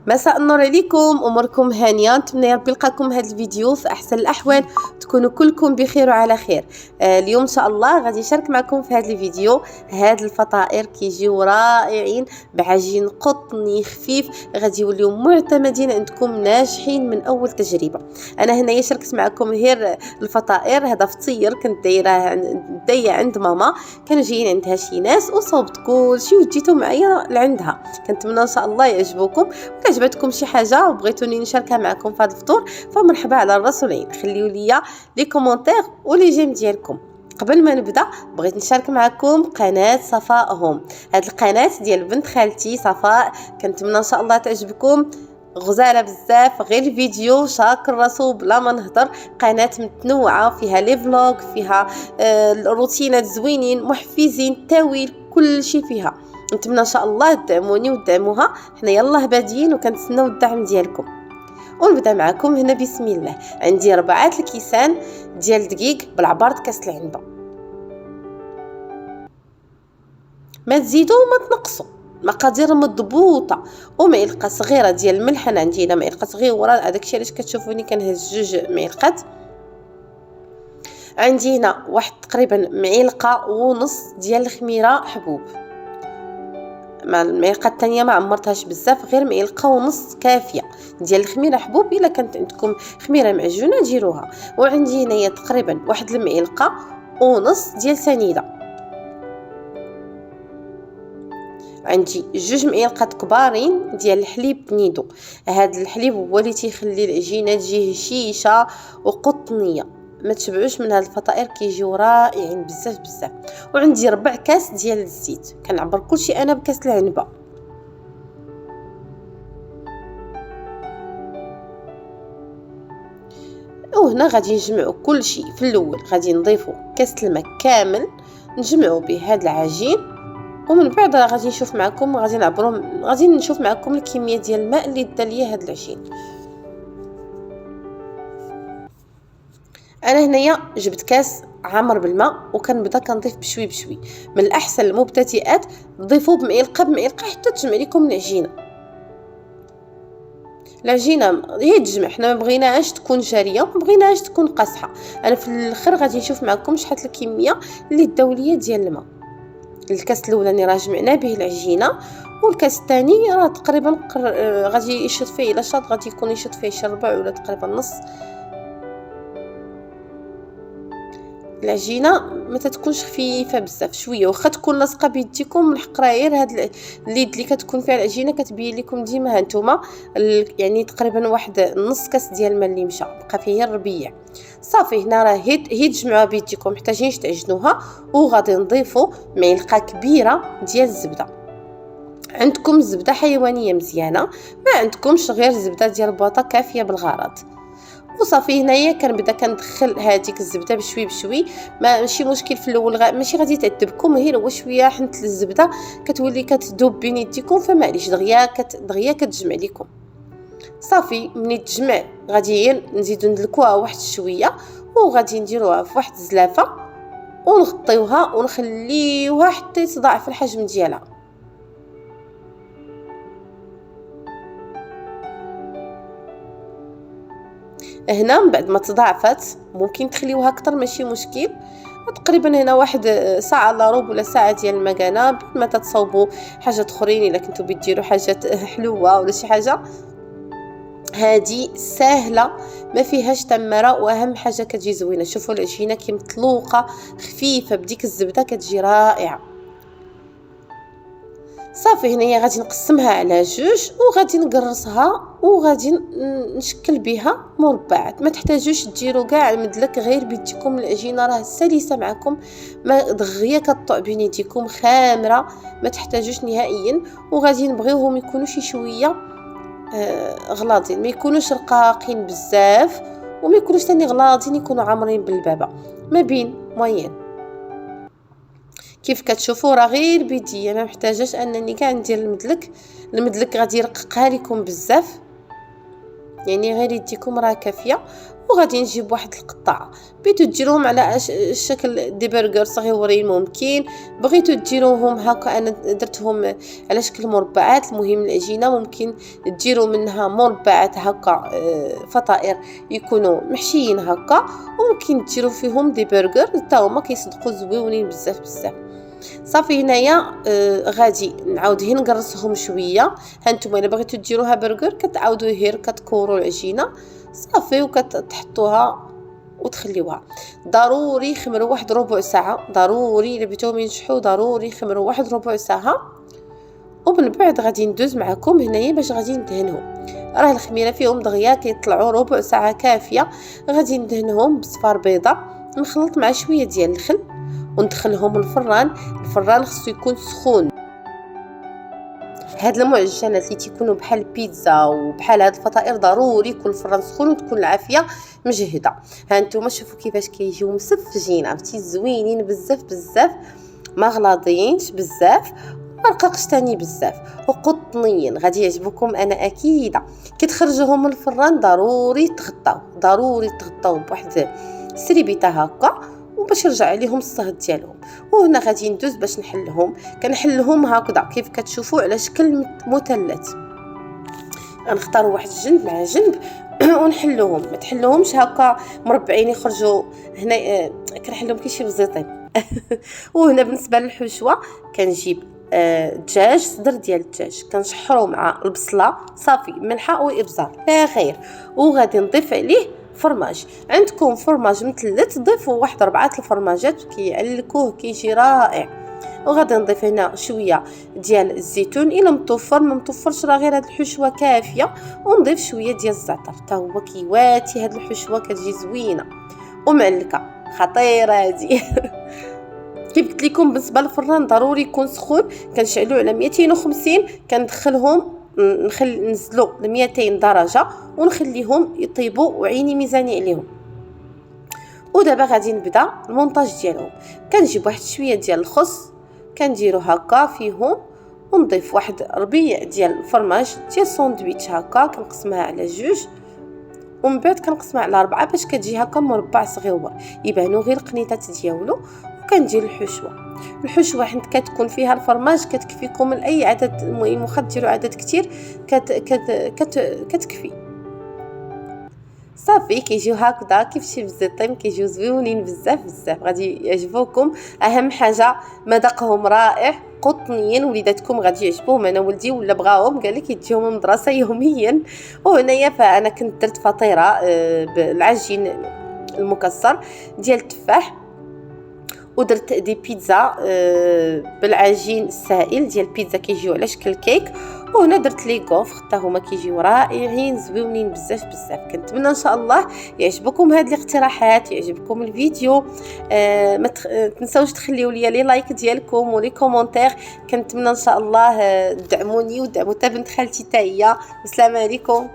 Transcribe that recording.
مساء النور عليكم، اموركم هانيه. نتمنى يا ربي نلقاكم هذا الفيديو في احسن الاحوال، تكونوا كلكم بخير وعلى خير. اليوم ان شاء الله غادي نشارك معكم في هذا الفيديو هاد الفطائر كيجيو رائعين بعجين قطني خفيف، غادي يوليو معتمدين عندكم ناجحين من اول تجربه. انا هنايا شاركت معكم غير الفطائر، هذا فطير كنت دايره عند ماما، كانوا جايين عندها شي ناس وصوبت كلشي وجيتو معايا لعندها. كنتمنى ان شاء الله يعجبكم. عجبتكم شي حاجه وبغيتوني نشاركها معكم في هذا الفطور فمرحبا على الراس والعين. خليو لي لي كومونتير ولي جيم ديالكم. قبل ما نبدا بغيت نشارك معكم قناه صفاء هوم، هاد القناه ديال بنت خالتي صفاء، كنتمنى ان شاء الله تعجبكم. غزاله بزاف، غير الفيديو شاكر راسو بلا ما نهضر. قناه متنوعه فيها لي فلوغ، فيها الروتينات زوينين محفزين تاويل كل شيء فيها. نتمنى ان شاء الله تدعموني وتدعموها، حنا يلاه بادين وكنتسناو الدعم ديالكم. ونبدا معكم هنا بسم الله. عندي 4 الكيسان ديال دقيق بالعبارة كاس العنبه، ما تزيدوا وما تنقصوا، مقادير مضبوطه. ومعلقه صغيره ديال الملح، انا عندي هنا معلقه صغيره، هذاك الشيء علاش كتشوفوني كنهز 2 معلقات. عندي هنا واحد تقريبا معلقه ونص ديال الخميره حبوب، مع المعلقه الثانيه ما عمرتهاش بزاف، غير معلقه ونص كافيه ديال الخميره حبوب. الا كانت عندكم خميره معجونه ديروها. وعندي هنايا تقريبا واحد المعلقه ونص ديال سنيده. عندي 2 معلقات كبارين ديال الحليب بنيدو، هذا الحليب هو اللي تيخلي العجينه تجي هشيشه وقطنيه. ما تشبعوش من هاد الفطائر، كيجيو رائعين بزاف بزاف. وعندي 4 كاس ديال الزيت، كنعبر كلشي انا بكاس العنبه. وهنا غادي نجمعوا كلشي. في الاول غادي نضيفوا كاس الماء كامل نجمعوا به هذا العجين، ومن بعد غادي نشوف معكم، غادي نشوف معكم الكميه ديال الماء اللي دا ليا هذا العجين. انا هنايا جبت كاس عامر بالماء وكنبدا كنضيف بشوي بشوي. من الاحسن المبتدئات ضيفوا بمعلقه حتى تجمع لكم العجينه هي تجمع. حنا ما بغيناهاش تكون جاريه، ما بغيناهاش تكون قاصحه. انا في الاخر غادي نشوف معكم شحال الكميه اللي داو ليا ديال الماء. الكاس الاولاني راه جمعنا به العجينه، والكاس الثاني راه تقريبا غادي يشد فيه، الا شاد غادي يكون يشد فيه شي ربع ولا تقريبا نص. العجينه ما تكونش خفيفه بزاف، شويه واخا تكون لاصقه بيديكم. الحق راه غير هاد اليد اللي كتكون فيها العجينه كتبين لكم ديما هانتوما، يعني تقريبا واحد نص كاس ديال الماء اللي مشى، بقى فيه الربيع. صافي هنا راه هي تجمعوها بيديكم محتاجينش تعجنوها. وغادي نضيفوا معلقه كبيره ديال الزبده. عندكم زبده حيوانيه مزيانه، ما عندكمش غير زبده ديال البوطه كافيه بالغرض. وصافي هنايا كنبدا كندخل هذيك الزبده بشوي بشوي. ماشي مشكل في الاول، ماشي غادي تعذبكم، غير هو شويه حنت الزبده كتولي كتذوب بين يديكم، فمعليش دغيا كتجمع لكم. صافي ملي تجمع غادي نزيدو ندلكوها واحد شويه، وغادي نديروها في واحد الزلافه ونغطيوها ونخليوها حتى يتضاعف الحجم ديالها. هنا من بعد ما تضاعفت ممكن تخليوها اكثر، ماشي مشكل. تقريبا هنا واحد ساعه الا ربع ولا ساعه ديال المكانه، ما تتصاوبوا حاجات اخرين الا كنتو بيديروا حاجات حلوه ولا شي حاجه. هذه سهله ما فيهاش تماره، واهم حاجه كتجي زوينه. شوفوا العجينه كي مطلوقه خفيفه بديك الزبده كتجي رائعه. صافي هنايا غادي نقسمها على 2 وغادي نقرصها وغادي نشكل بها مربعات. ما تحتاجوش ديروا كاع المدلك، غير بيديكم العجينه راه سلسه معكم، ما دغيا كطع بين يديكم خامره، ما تحتاجوش نهائيا. وغادي نبغيوهم يكونوا شي شويه غلاضين، ما يكونوش رقاقين بزاف وما يكونوش ثاني غلاضين، يكونوا عامرين بالبابا، ما بين موين. كيف كتشوفوا راه غير بيديا، ما محتاجاش انني كاع ندير المدلك غادي يرققها لكم بزاف، يعني غير يديكم راه كافيه. وغادي نجيب واحد القطعه. بغيتو ديروهم على شكل دي برجر صغيورين ممكن، بغيتو ديروهم هكا انا درتهم على شكل مربعات. المهم العجينه ممكن ديروا منها مربعات هكا، فطائر يكونوا محشيين هكا، وممكن ديروا فيهم دي برجر حتى هما كيصدقوا زويونين بزاف بزاف. صافي هنايا غادي نعاود هنا نقرصهم شويه. هانتوما الا بغيتو ديروها برجر كتعاودوا غير كتكوروا العجينه صافي وكتحطوها وتخليوها. ضروري خمروا واحد ربع ساعه، ضروري الا بغيتوهم ينجحوا ضروري خمروا واحد ربع ساعه. ومن بعد غادي ندوز معكم هنايا باش غادي ندهنهم. راه الخميره فيهم دغيا كيطلعوا ربع ساعه كافيه. غادي ندهنهم بصفار بيضه، نخلط مع شويه ديال الخل وندخلهم الفران. الفران خصو يكون سخون. هاد المعجنات اللي تيكونوا بحال البيتزا وبحال هاد الفطائر ضروري يكون الفران سخون وتكون العافيه مجهده. ها نتوما شوفوا كيفاش كيجيو مسفجين، عرفتي زوينين بزاف بزاف، ما غلاضيينش بزاف ما رققش تاني بزاف وقطنيين. غادي يعجبكم انا اكيده. كتخرجوهم من الفران ضروري تغطاو بواحد سريبيته هكا وباش يرجع عليهم الصهد ديالهم. وهنا غادي ندوز باش كنحلهم هكذا كيف كتشوفوا على شكل مثلث. غنختاروا واحد الجنب مع جنب ونحلوهم. ما تحلوهمش هكا مربعين يخرجوا هنا، كنحلهم كيشي بزيطين. وهنا بالنسبه للحشوه كنجيب دجاج، صدر ديال الدجاج كنشحرو مع البصله صافي ملحه وابزار لا خير. وغادي نضيف عليه فرماج. عندكم فرماج مثلث ضيفوا واحد 4 الفرماجات كيعلكوه كيجي رائع. وغادي نضيف هنا شويه ديال الزيتون الا متوفر، ما متوفرش راه غير هاد الحشوه كافيه. ونضيف شويه ديال الزعتر حتى هو كيواتي هاد الحشوه كتجي زوينه ومعلكه خطيره هادي. كيف قلت لكم بالنسبه للفران ضروري يكون سخون. كنشعلو على 250 كندخلهم نزلو ل 200 درجه ونخليهم يطيبوا وعيني ميزاني عليهم. ودابا غادي نبدا المونتاج ديالهم. كنجيب واحد شويه ديال الخس كنديرو هكا فيهم، ونضيف واحد ربيع ديال الفرماج ديال الساندويتش هكا كنقسمها على 2، ومن بعد كنقسمها على 4 باش كتجي هكا مربع صغيور يبانو غير القنيطات ديالو. وكندير الحشوه حيت كتكون فيها الفرماج كتكفيكم من اي عدد. المهم واخا ديروا عدد كتير كتكفي صافي. كيجيو هكذا كيف شي بزيطين، كيجيو زويونين بزاف بزاف، غادي يعجبوكم. اهم حاجه مذاقهم رائع قطنيين. وليداتكم غادي يعجبوهم. انا ولدي ولا بغاهم قال لك يديهم من المدرسه يوميا. وهنايا فانا كنت درت فطيره بالعجين المكسر ديال التفاح، ودرت دي بيتزا بالعجين السائل ديال البيتزا كيجيو على شكل كيك. وهنا درت لي غوف حتى هما كيجيو رائعين زويونين بزاف بزاف. كنتمنى ان شاء الله يعجبكم هاد الاقتراحات، يعجبكم الفيديو. ما تنساوش تخليوا لي لايك ديالكم ولي كومونتير. كنتمنى ان شاء الله تدعموني ودعموا حتى بنت خالتي حتى هي. والسلام عليكم.